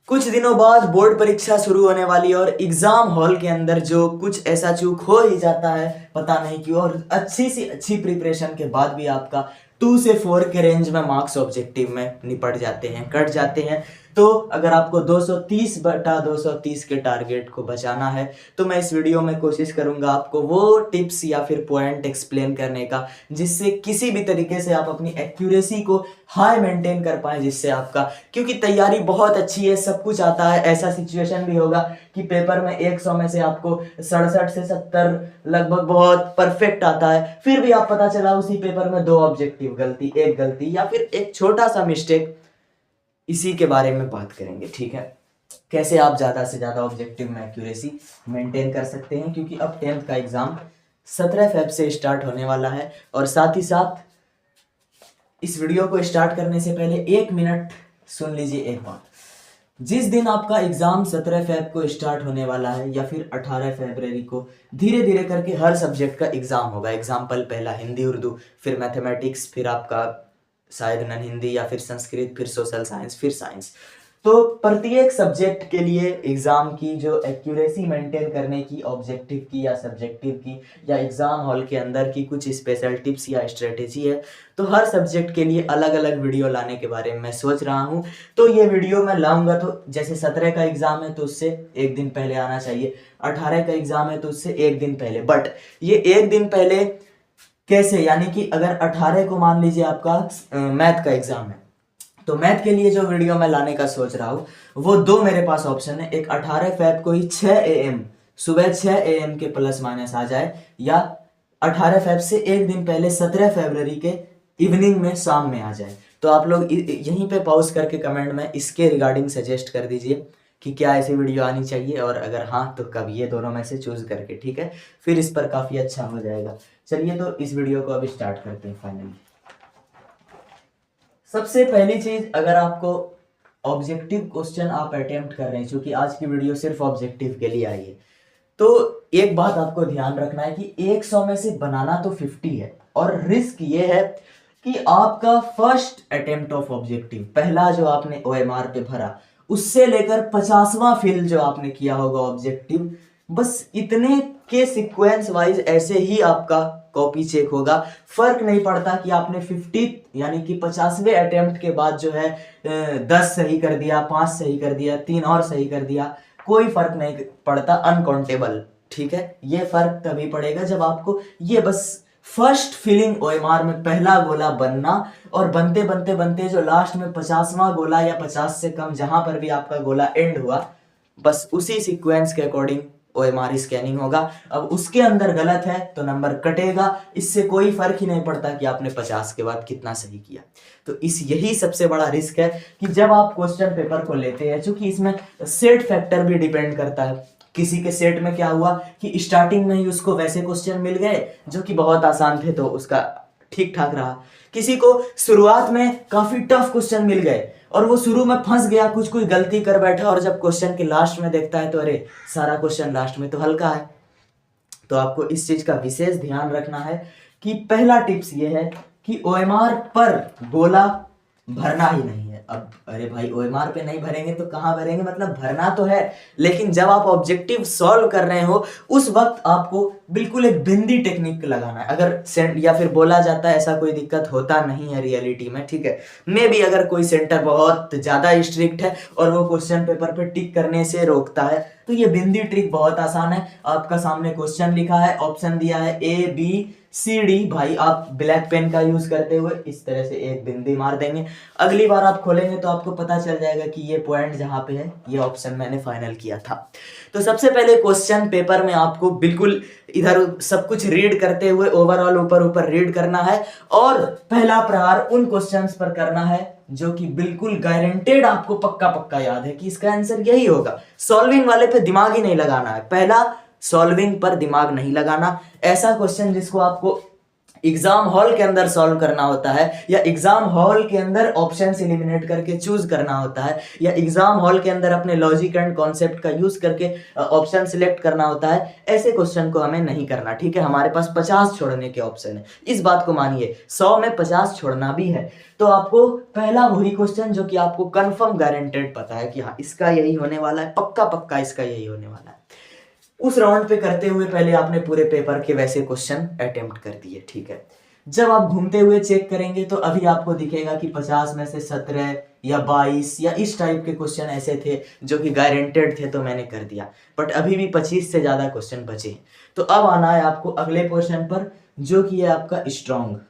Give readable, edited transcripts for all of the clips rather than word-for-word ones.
कुछ दिनों बाद बोर्ड परीक्षा शुरू होने वाली और एग्जाम हॉल के अंदर जो कुछ ऐसा चूक हो ही जाता है, पता नहीं क्यों, और अच्छी सी अच्छी प्रिपरेशन के बाद भी आपका 2 से 4 के रेंज में मार्क्स ऑब्जेक्टिव में निपट जाते हैं, कट जाते हैं। तो अगर आपको 230 बटा 230 के टारगेट को बचाना है तो मैं इस वीडियो में कोशिश करूंगा आपको वो टिप्स या फिर पॉइंट एक्सप्लेन करने का जिससे किसी भी तरीके से आप अपनी एक्यूरेसी को हाई मेंटेन कर पाए, जिससे आपका, क्योंकि तैयारी बहुत अच्छी है, सब कुछ आता है, ऐसा सिचुएशन भी होगा कि पेपर में 100 में से आपको 67 से 70 लगभग बहुत परफेक्ट आता है, फिर भी आप पता चला उसी पेपर में 2 ऑब्जेक्टिव गलती, एक गलती या फिर एक छोटा सा मिस्टेक। इसी के बारे में बात करेंगे, ठीक है, कैसे आप ज़्यादा से ज़्यादा ऑब्जेक्टिव में एक्यूरेसी मेंटेन कर सकते हैं, क्योंकि अब 10th का एग्ज़ाम 17 फेब से स्टार्ट होने वाला है। और साथ ही साथ इस वीडियो को स्टार्ट करने से पहले 1 मिनट सुन लीजिए एक बात। जिस दिन आपका एग्ज़ाम 17 फेब को स्टार्ट होने वाला है या फिर 18 फरवरी को, धीरे धीरे करके हर सब्जेक्ट का एग्ज़ाम होगा। एग्जाम्पल, पहला हिंदी उर्दू, फिर मैथमेटिक्स, फिर आपका शायद नन हिंदी या फिर संस्कृत, फिर सोशल साइंस, फिर साइंस। तो प्रत्येक सब्जेक्ट के लिए एग्जाम की जो एक्यूरेसी मेंटेन करने की, ऑब्जेक्टिव की या सब्जेक्टिव की या एग्जाम हॉल के अंदर की कुछ स्पेशल टिप्स या स्ट्रेटेजी है, तो हर सब्जेक्ट के लिए अलग अलग वीडियो लाने के बारे में मैं सोच रहा हूँ। तो ये वीडियो मैं लाऊंगा, तो जैसे 17 का एग्जाम है तो उससे 1 दिन पहले आना चाहिए, 18 का एग्जाम है तो उससे 1 दिन पहले। बट ये 1 दिन पहले कैसे, यानी कि अगर 18 को मान लीजिए आपका मैथ का एग्जाम है, तो मैथ के लिए जो वीडियो मैं लाने का सोच रहा हूँ वो 2 मेरे पास ऑप्शन है। एक 18 फेब को ही 6 AM, सुबह 6 AM के प्लस माइनस आ जाए, या 18 फेब से 1 दिन पहले 17 फरवरी के इवनिंग में, शाम में आ जाए। तो आप लोग यहीं पे पॉज करके कमेंट में इसके रिगार्डिंग सजेस्ट कर दीजिए कि क्या ऐसी वीडियो आनी चाहिए, और अगर हाँ तो कब, ये दोनों में से चूज करके, ठीक है, फिर इस पर काफ़ी अच्छा हो जाएगा। चलिए तो इस वीडियो को अभी स्टार्ट करते हैं फाइनली। सबसे पहली चीज, अगर आपको ऑब्जेक्टिव क्वेश्चन आप अटेम्प्ट कर रहे हैं, क्योंकि आज की वीडियो सिर्फ ऑब्जेक्टिव के लिए आई है, तो एक बात आपको ध्यान रखना है कि 100 में से बनाना तो 50 है, और रिस्क ये है कि आपका फर्स्ट अटेम्प्ट ऑफ ऑब्जेक्टिव, पहला जो आपने OMR पे भरा, उससे लेकर 50वां फिल जो आपने किया होगा ऑब्जेक्टिव, बस इतने के सीक्वेंस वाइज ऐसे ही आपका कॉपी चेक होगा। फर्क नहीं पड़ता कि आपने 50 यानी कि 50वें अटेम्प्ट के बाद जो है 10 सही कर दिया, 5 सही कर दिया, 3 और सही कर दिया, कोई फर्क नहीं पड़ता, अनकाउंटेबल, ठीक है। ये फर्क तभी पड़ेगा जब आपको ये बस फर्स्ट फिलिंग OMR में पहला गोला बनना, और बनते बनते बनते जो लास्ट में 50वां गोला या 50 से कम जहां पर भी आपका गोला एंड हुआ, बस उसी सीक्वेंस के अकॉर्डिंग OMR स्कैनिंग होगा। अब उसके अंदर गलत है तो नंबर कटेगा, इससे कोई फर्क ही नहीं पड़ता कि आपने 50 के बाद कितना सही किया। तो यही सबसे बड़ा रिस्क है कि जब आप क्वेश्चन पेपर को लेते हैं, क्योंकि इसमें सेट फैक्टर भी डिपेंड करता है। किसी के सेट में क्या हुआ कि स्टार्टिंग में ही उसको वैसे क्वेश्चन मिल गए जो कि बहुत आसान थे, तो उसका ठीक ठाक रहा। किसी को शुरुआत में काफी टफ क्वेश्चन मिल गए और वो शुरू में फंस गया, कुछ कुछ गलती कर बैठा, और जब क्वेश्चन के लास्ट में देखता है तो अरे, सारा क्वेश्चन लास्ट में तो हल्का है। तो आपको इस चीज का विशेष ध्यान रखना है कि पहला टिप्स ये है कि OMR पर गोला भरना ही नहीं है। अब अरे भाई, OMR पे नहीं भरेंगे तो कहाँ भरेंगे, मतलब भरना तो है, लेकिन जब आप ऑब्जेक्टिव सॉल्व कर रहे हो उस वक्त आपको बिल्कुल एक बिंदी टेक्निक लगाना है। अगर सेंट या फिर बोला जाता है, ऐसा कोई दिक्कत होता नहीं है रियलिटी में, ठीक है। मे भी अगर कोई सेंटर बहुत ज्यादा स्ट्रिक्ट है और वो क्वेश्चन पेपर पे टिक करने से रोकता है, तो ये बिंदी ट्रिक बहुत आसान है। आपका सामने क्वेश्चन लिखा है, ऑप्शन दिया है ABCD, भाई आप ब्लैक पेन का यूज करते हुए इस तरह से एक बिंदी मार देंगे। अगली बार आप खोलेंगे तो आपको पता चल जाएगा कि ये पॉइंट जहां पे है, ये ऑप्शन मैंने फाइनल किया था। तो सबसे पहले क्वेश्चन पेपर में आपको बिल्कुल इधर सब कुछ रीड करते हुए ओवरऑल ऊपर ऊपर रीड करना है, और पहला प्रहार उन क्वेश्चंस पर करना है जो कि बिल्कुल गारंटेड आपको पक्का पक्का याद है कि इसका आंसर यही होगा। सॉल्विंग वाले पे दिमाग ही नहीं लगाना है, पहला सॉल्विंग पर दिमाग नहीं लगाना। ऐसा क्वेश्चन जिसको आपको एग्जाम हॉल के अंदर सॉल्व करना होता है, या एग्जाम हॉल के अंदर ऑप्शन एलिमिनेट करके चूज करना होता है, या एग्जाम हॉल के अंदर अपने लॉजिक एंड कॉन्सेप्ट का यूज करके ऑप्शन सिलेक्ट करना होता है, ऐसे क्वेश्चन को हमें नहीं करना। ठीक है, हमारे पास 50 छोड़ने के ऑप्शन है, इस बात को मानिए। 100 में 50 छोड़ना भी है, तो आपको पहला वही क्वेश्चन जो कि आपको कंफर्म गारंटेड पता है कि हाँ इसका यही होने वाला है, पक्का पक्का इसका यही होने वाला है, उस राउंड पे करते हुए पहले आपने पूरे पेपर के वैसे क्वेश्चन अटेम्प्ट कर दिए। ठीक है, जब आप घूमते हुए चेक करेंगे तो अभी आपको दिखेगा कि 50 में से 17 या 22 या इस टाइप के क्वेश्चन ऐसे थे जो कि गारंटेड थे, तो मैंने कर दिया। बट अभी भी 25 से ज्यादा क्वेश्चन बचे हैं। तो अब आना है आपको अगले क्वेश्चन पर, जो कि है आपका स्ट्रॉन्ग।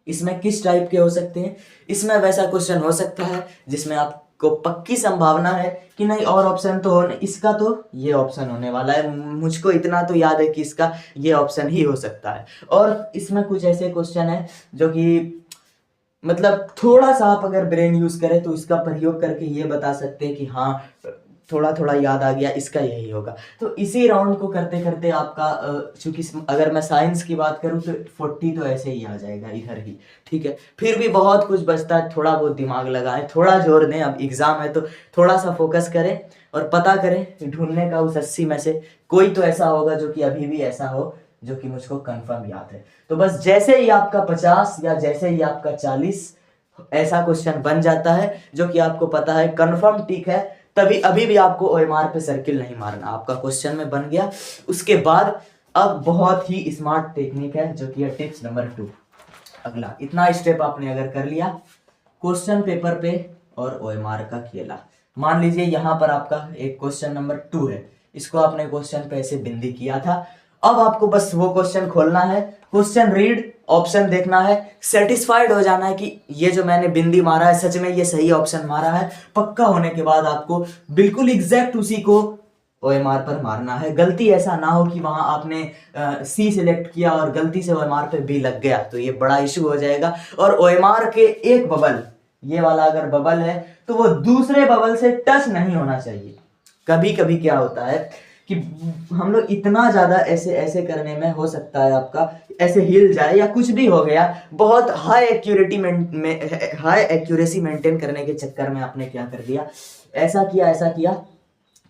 इसमें किस टाइप के हो सकते हैं? इसमें वैसा क्वेश्चन हो सकता है जिसमें आपको पक्की संभावना है कि नहीं और ऑप्शन तो हो, इसका तो ये ऑप्शन होने वाला है, मुझको इतना तो याद है कि इसका ये ऑप्शन ही हो सकता है। और इसमें कुछ ऐसे क्वेश्चन है जो कि मतलब थोड़ा सा आप अगर ब्रेन यूज करें तो इसका प्रयोग करके ये बता सकते हैं कि हाँ थोड़ा थोड़ा याद आ गया, इसका यही होगा। तो इसी राउंड को करते करते आपका चूंकि अगर मैं साइंस की बात करूं तो 40 तो ऐसे ही आ जाएगा इधर ही। ठीक है, फिर भी बहुत कुछ बचता है, थोड़ा बहुत दिमाग लगाएं, थोड़ा जोर दें, अब एग्जाम है तो थोड़ा सा फोकस करें और पता करें ढूंढने का उस 80 में से कोई तो ऐसा होगा जो कि अभी भी ऐसा हो जो कि मुझको कंफर्म याद है। तो बस जैसे ही आपका 50 या जैसे ही आपका 40 ऐसा क्वेश्चन बन जाता है जो कि आपको पता है कंफर्म टिक है, तभी अभी भी आपको ओएमआर पे सर्किल नहीं मारना, आपका क्वेश्चन में बन गया। उसके बाद अब बहुत ही स्मार्ट टेक्निक है जो कि है टिप्स नंबर 2। अगला इतना स्टेप आपने अगर कर लिया क्वेश्चन पेपर पे और ओएमआर का खेला, मान लीजिए यहाँ पर आपका एक क्वेश्चन नंबर 2 है, इसको आपने क्वेश्चन पे ऐसे बिंदी किया था। अब आपको बस वो क्वेश्चन खोलना है, क्वेश्चन रीड, ऑप्शन देखना है, सेटिस्फाइड हो जाना है कि ये जो मैंने बिंदी मारा है सच में ये सही ऑप्शन मारा है। पक्का होने के बाद आपको बिल्कुल एग्जैक्ट उसी को ओएमआर पर मारना है। गलती ऐसा ना हो कि वहां आपने सी सिलेक्ट किया और गलती से ओएमआर पे बी लग गया, तो ये बड़ा इशू हो जाएगा। और ओएमआर के एक बबल, ये वाला अगर बबल है तो वो दूसरे बबल से टच नहीं होना चाहिए। कभी कभी क्या होता है कि हम लोग इतना ज्यादा ऐसे ऐसे करने में हो सकता है आपका ऐसे हिल जाए या कुछ भी हो गया, बहुत हाई एक्यूरेसी मेंटेन करने के चक्कर में आपने क्या कर दिया, ऐसा किया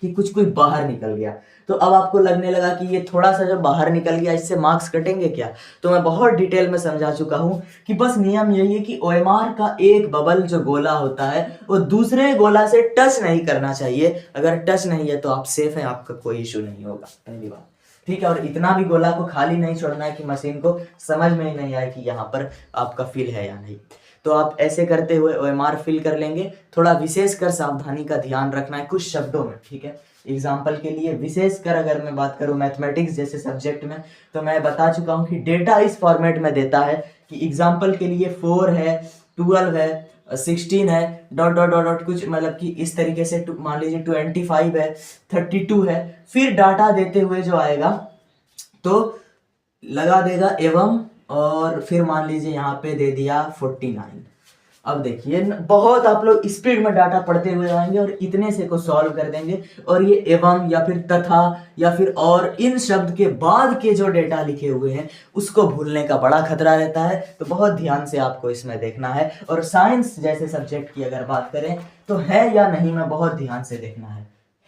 कि कुछ कोई बाहर निकल गया। तो अब आपको लगने लगा कि ये थोड़ा सा जो बाहर निकल गया इससे मार्क्स कटेंगे क्या? तो मैं बहुत डिटेल में समझा चुका हूं कि बस नियम यही है कि ओएमआर का एक बबल जो गोला होता है वो दूसरे गोला से टच नहीं करना चाहिए। अगर टच नहीं है तो आप सेफ हैं, आपका कोई इशू नहीं होगा, पहली बात। ठीक है, और इतना भी गोला को खाली नहीं छोड़ना है कि मशीन को समझ में ही नहीं आए कि यहाँ पर आपका फिल है या नहीं। तो आप ऐसे करते हुए ओएमआर फिल कर लेंगे। थोड़ा विशेषकर सावधानी का ध्यान रखना है कुछ शब्दों में। ठीक है, एग्जाम्पल के लिए विशेषकर अगर मैं बात करूं मैथमेटिक्स जैसे सब्जेक्ट में, तो मैं बता चुका हूं कि डेटा इस फॉर्मेट में देता है कि एग्जाम्पल के लिए 4 है, 12 है, 16 है, डॉट डॉट डॉट डॉट कुछ, मतलब कि इस तरीके से मान लीजिए 25 है, 32 है, फिर डाटा देते हुए जो आएगा तो लगा देगा एवं, और फिर मान लीजिए यहाँ पे दे दिया 49। अब देखिए बहुत आप लोग स्पीड में डाटा पढ़ते हुए आएंगे और इतने से को सॉल्व कर देंगे, और ये एवं या फिर तथा या फिर और इन शब्द के बाद के जो डेटा लिखे हुए हैं उसको भूलने का बड़ा खतरा रहता है। तो बहुत ध्यान से आपको इसमें देखना है। और साइंस जैसे सब्जेक्ट की अगर बात करें तो है या नहीं में बहुत ध्यान से देखना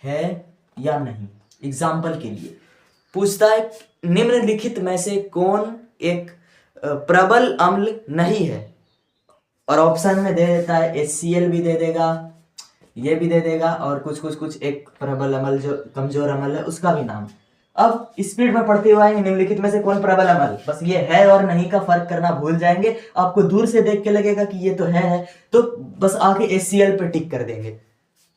है या नहीं। एग्जाम्पल के लिए पूछता है निम्नलिखित में से कौन एक प्रबल अम्ल नहीं है, और ऑप्शन में दे देता है HCl भी दे देगा, ये भी दे देगा, और कुछ एक प्रबल अम्ल जो कमजोर अम्ल है उसका भी नाम। अब स्पीड में पढ़ते हुए आएंगे निम्नलिखित में से कौन प्रबल अम्ल, बस ये है और नहीं का फर्क करना भूल जाएंगे। आपको दूर से देख के लगेगा कि ये तो है तो बस आके HCl पे टिक कर देंगे।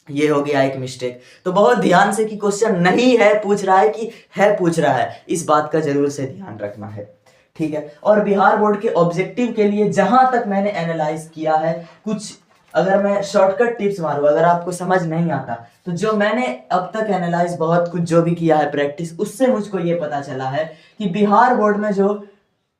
ये हो गया एक मिस्टेक। तो बहुत ध्यान से कि क्वेश्चन नहीं है पूछ रहा है कि है पूछ रहा है, इस बात का जरूर से ध्यान रखना है। ठीक है, और बिहार बोर्ड के ऑब्जेक्टिव के लिए जहां तक मैंने एनालाइज किया है, कुछ अगर मैं शॉर्टकट टिप्स मारूं, अगर आपको समझ नहीं आता तो जो मैंने अब तक एनालाइज बहुत कुछ जो भी किया है प्रैक्टिस, उससे मुझको ये पता चला है कि बिहार बोर्ड में जो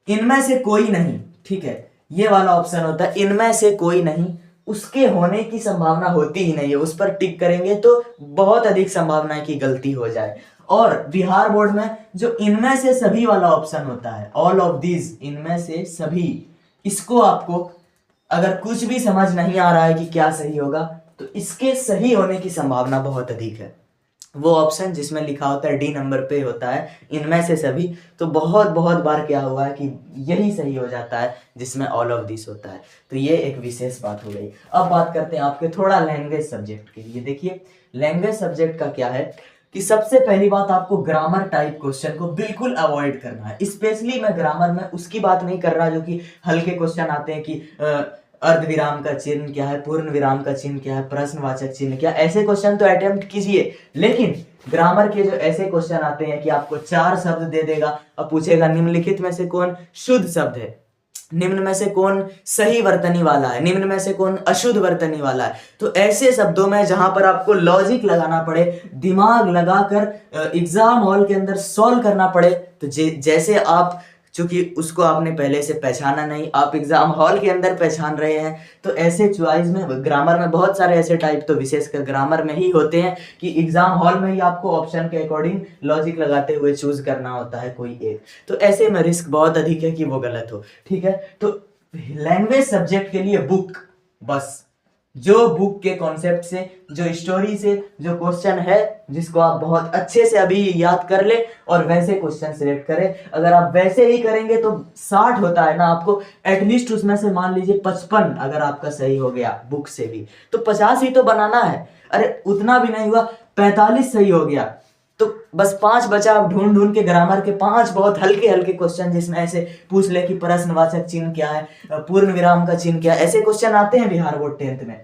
इनमें से कोई नहीं, ठीक है, ये वाला ऑप्शन होता है इनमें से कोई नहीं, उसके होने की संभावना होती ही नहीं है। उस पर टिक करेंगे तो बहुत अधिक संभावना है कि गलती हो जाए। और बिहार बोर्ड में जो इनमें से सभी वाला ऑप्शन होता है, ऑल ऑफ दीज, इनमें से सभी, इसको आपको अगर कुछ भी समझ नहीं आ रहा है कि क्या सही होगा, तो इसके सही होने की संभावना बहुत अधिक है। वो ऑप्शन जिसमें लिखा होता है डी नंबर पे होता है इनमें से सभी, तो बहुत बहुत बार क्या हुआ है कि यही सही हो जाता है जिसमें ऑल ऑफ दिस होता है। तो ये एक विशेष बात हो गई। अब बात करते हैं आपके थोड़ा लैंग्वेज सब्जेक्ट के लिए। देखिए लैंग्वेज सब्जेक्ट का क्या है कि सबसे पहली बात आपको ग्रामर टाइप क्वेश्चन को बिल्कुल अवॉइड करना है। स्पेशली मैं ग्रामर में उसकी बात नहीं कर रहा जो कि हल्के क्वेश्चन आते हैं कि अर्ध विराम का चिन्ह क्या है, पूर्ण विराम का चिन्ह क्या है, प्रश्नवाचक चिन्ह क्या, ऐसे क्वेश्चन तो अटेम्प्ट कीजिए। लेकिन ग्रामर के जो ऐसे क्वेश्चन आते हैं कि आपको 4 शब्द दे देगा और पूछेगा निम्नलिखित में से कौन शुद्ध शब्द है, निम्न में से कौन सही वर्तनी वाला है, निम्न में से कौन अशुद्ध वर्तनी वाला है, तो ऐसे शब्दों में जहां पर आपको लॉजिक लगाना पड़े, दिमाग लगाकर एग्जाम हॉल के अंदर सॉल्व करना पड़े, तो जैसे आप चूंकि उसको आपने पहले से पहचाना नहीं, आप एग्जाम हॉल के अंदर पहचान रहे हैं, तो ऐसे चॉइस में ग्रामर में बहुत सारे ऐसे टाइप तो विशेषकर ग्रामर में ही होते हैं कि एग्जाम हॉल में ही आपको ऑप्शन के अकॉर्डिंग लॉजिक लगाते हुए चूज करना होता है कोई एक, तो ऐसे में रिस्क बहुत अधिक है कि वो गलत हो। ठीक है, तो लैंग्वेज सब्जेक्ट के लिए बुक, बस जो बुक के कॉन्सेप्ट से, जो स्टोरी से, जो क्वेश्चन है जिसको आप बहुत अच्छे से अभी याद कर ले और वैसे क्वेश्चन सिलेक्ट करें। अगर आप वैसे ही करेंगे तो 60 होता है ना, आपको एटलीस्ट उसमें से मान लीजिए 55 अगर आपका सही हो गया बुक से भी, तो 50 ही तो बनाना है। अरे उतना भी नहीं हुआ, 45 सही हो गया तो बस 5 बचा। आप ढूंढ ढूंढ के ग्रामर के 5 बहुत हल्के हल्के क्वेश्चन जिसमें ऐसे पूछ ले कि प्रश्नवाचक चिन्ह क्या है, पूर्ण विराम का चिन्ह क्या है, ऐसे क्वेश्चन आते हैं बिहार बोर्ड 10th में,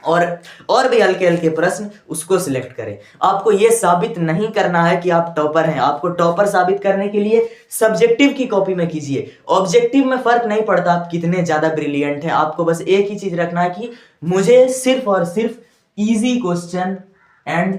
और भी हल्के हल्के प्रश्न, उसको सिलेक्ट करें। आपको यह साबित नहीं करना है कि आप टॉपर हैं, आपको टॉपर साबित करने के लिए सब्जेक्टिव की कॉपी में कीजिए। ऑब्जेक्टिव में फर्क नहीं पड़ता आप कितने ज्यादा ब्रिलियंट हैं, आपको बस एक ही चीज रखना है कि मुझे सिर्फ और सिर्फ इजी क्वेश्चन एंड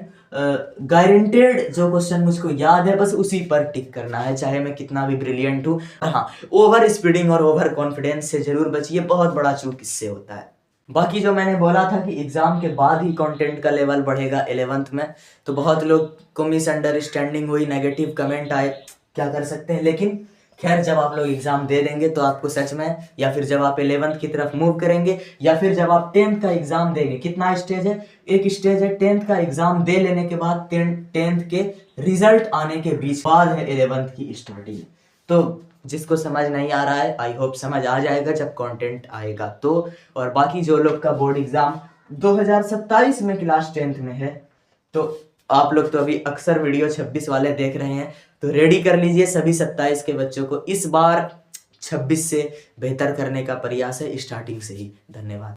गारंटेड जो क्वेश्चन मुझको याद है बस उसी पर टिक करना है, चाहे मैं कितना भी ब्रिलियंट हूं। हाँ, ओवर स्पीडिंग और ओवर कॉन्फिडेंस से जरूर बचिए, बहुत बड़ा चूक इससे होता है। बाकी जो मैंने बोला था कि एग्जाम के बाद ही कंटेंट का लेवल बढ़ेगा 11th में, तो बहुत लोग को मिसअंडरस्टैंडिंग हुई, नेगेटिव कमेंट आए, क्या कर सकते हैं। लेकिन खैर जब आप लोग एग्जाम दे देंगे तो आपको सच में, या फिर जब आप 11th की तरफ मूव करेंगे, या फिर जब आप 10th का एग्जाम देंगे, कितना स्टेज है, एक स्टेज है 10th का एग्जाम दे लेने के बाद 10th के रिजल्ट आने के बीच बाद है 11th की स्टार्टिंग। तो जिसको समझ नहीं आ रहा है आई होप समझ आ जाएगा जब कंटेंट आएगा तो। और बाकी जो लोग का बोर्ड एग्जाम 2027 में क्लास 10th में है, तो आप लोग तो अभी अक्सर वीडियो 26 वाले देख रहे हैं, तो रेडी कर लीजिए सभी 27 के बच्चों को। इस बार 26 से बेहतर करने का प्रयास है स्टार्टिंग से ही। धन्यवाद।